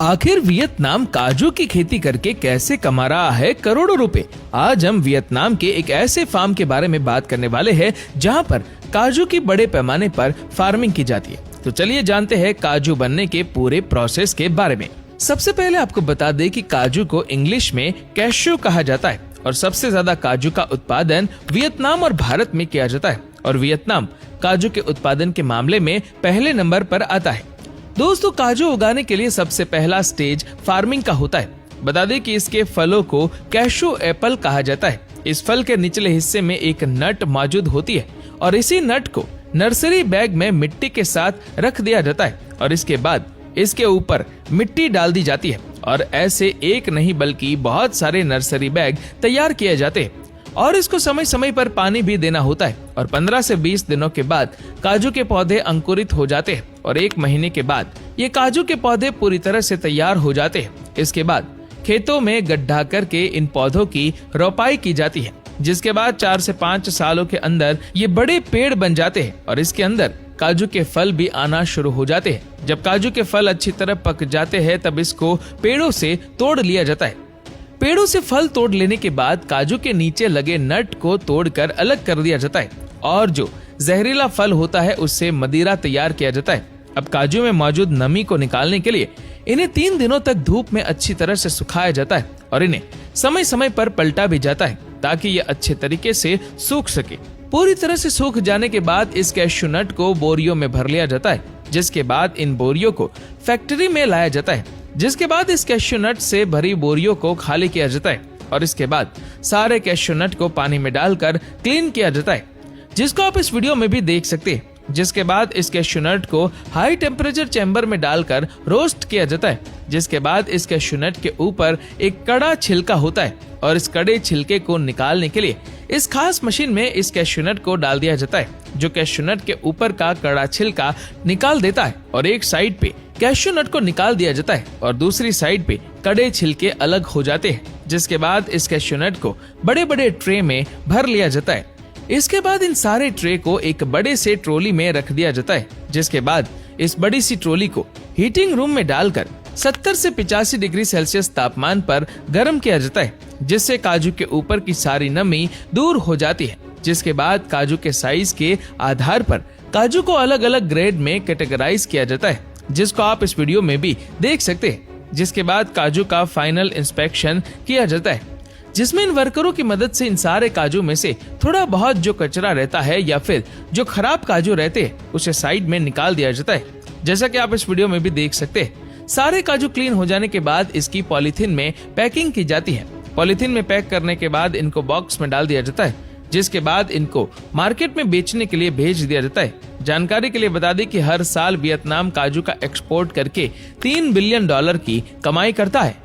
आखिर वियतनाम काजू की खेती करके कैसे कमा रहा है करोड़ों रुपए। आज हम वियतनाम के एक ऐसे फार्म के बारे में बात करने वाले हैं जहां पर काजू की बड़े पैमाने पर फार्मिंग की जाती है। तो चलिए जानते हैं काजू बनने के पूरे प्रोसेस के बारे में। सबसे पहले आपको बता दें कि काजू को इंग्लिश में कैश्यू कहा जाता है और सबसे ज्यादा काजू का उत्पादन वियतनाम और भारत में किया जाता है और वियतनाम काजू के उत्पादन के मामले में पहले नंबर पर आता है। दोस्तों, काजू उगाने के लिए सबसे पहला स्टेज फार्मिंग का होता है। बता दें कि इसके फलों को कैशू एप्पल कहा जाता है। इस फल के निचले हिस्से में एक नट मौजूद होती है और इसी नट को नर्सरी बैग में मिट्टी के साथ रख दिया जाता है और इसके बाद इसके ऊपर मिट्टी डाल दी जाती है और ऐसे एक नहीं बल्कि बहुत सारे नर्सरी बैग तैयार किए जाते हैं और इसको समय समय पर पानी भी देना होता है और 15 से 20 दिनों के बाद काजू के पौधे अंकुरित हो जाते हैं और 1 महीने के बाद ये काजू के पौधे पूरी तरह से तैयार हो जाते हैं। इसके बाद खेतों में गड्ढा करके इन पौधों की रोपाई की जाती है, जिसके बाद 4 से 5 सालों के अंदर ये बड़े पेड़ बन जाते हैं और इसके अंदर काजू के फल भी आना शुरू हो जाते हैं। जब काजू के फल अच्छी तरह पक जाते हैं तब इसको पेड़ों से तोड़ लिया जाता है। पेड़ों से फल तोड़ लेने के बाद काजू के नीचे लगे नट को तोड़कर अलग कर दिया जाता है और जो जहरीला फल होता है उससे मदिरा तैयार किया जाता है। अब काजू में मौजूद नमी को निकालने के लिए इन्हें 3 दिनों तक धूप में अच्छी तरह से सुखाया जाता है और इन्हें समय समय पर पलटा भी जाता है ताकि ये अच्छे तरीके से सूख सके। पूरी तरह से सूख जाने के बाद इस कैश्यू नट को बोरियों में भर लिया जाता है, जिसके बाद इन बोरियों को फैक्ट्री में लाया जाता है, जिसके बाद इस कैश्यू नट से भरी बोरियों को खाली किया जाता है और इसके बाद सारे कैश्यू नट को पानी में डालकर क्लीन किया जाता है, जिसको आप इस वीडियो में भी देख सकते हैं। जिसके बाद इस कैश्यू नट को हाई टेम्परेचर चैम्बर में डालकर रोस्ट किया जाता है, जिसके बाद इस कैश्यू नट के ऊपर एक कड़ा छिलका होता है और इस कड़े छिलके को निकालने के लिए इस खास मशीन में इस कैश्यू नट को डाल दिया जाता है, जो कैश्यू नट के ऊपर का कड़ा छिलका निकाल देता है और एक साइड पे कैश्यू नट को निकाल दिया जाता है और दूसरी साइड पे कड़े छिलके अलग हो जाते हैं। जिसके बाद इस कैश्यू नट को बड़े बड़े ट्रे में भर लिया जाता है। इसके बाद इन सारे ट्रे को एक बड़े से ट्रॉली में रख दिया जाता है, जिसके बाद इस बड़ी सी ट्रॉली को हीटिंग रूम में डालकर 70 से 85 डिग्री सेल्सियस तापमान पर गर्म किया जाता है, जिससे काजू के ऊपर की सारी नमी दूर हो जाती है। जिसके बाद काजू के साइज के आधार पर काजू को अलग अलग ग्रेड में कैटेगराइज किया जाता है, जिसको आप इस वीडियो में भी देख सकते हैं। जिसके बाद काजू का फाइनल इंस्पेक्शन किया जाता है, जिसमें इन वर्करों की मदद से इन सारे काजू में से थोड़ा बहुत जो कचरा रहता है या फिर जो खराब काजू रहते हैं उसे साइड में निकाल दिया जाता है। जैसा कि आप इस वीडियो में भी देख सकते हैं। सारे काजू क्लीन हो जाने के बाद इसकी पॉलीथीन में पैकिंग की जाती है। पॉलीथीन में पैक करने के बाद इनको बॉक्स में डाल दिया जाता है, जिसके बाद इनको मार्केट में बेचने के लिए भेज दिया जाता है। जानकारी के लिए बता दें कि हर साल वियतनाम काजू का एक्सपोर्ट करके $3 बिलियन की कमाई करता है।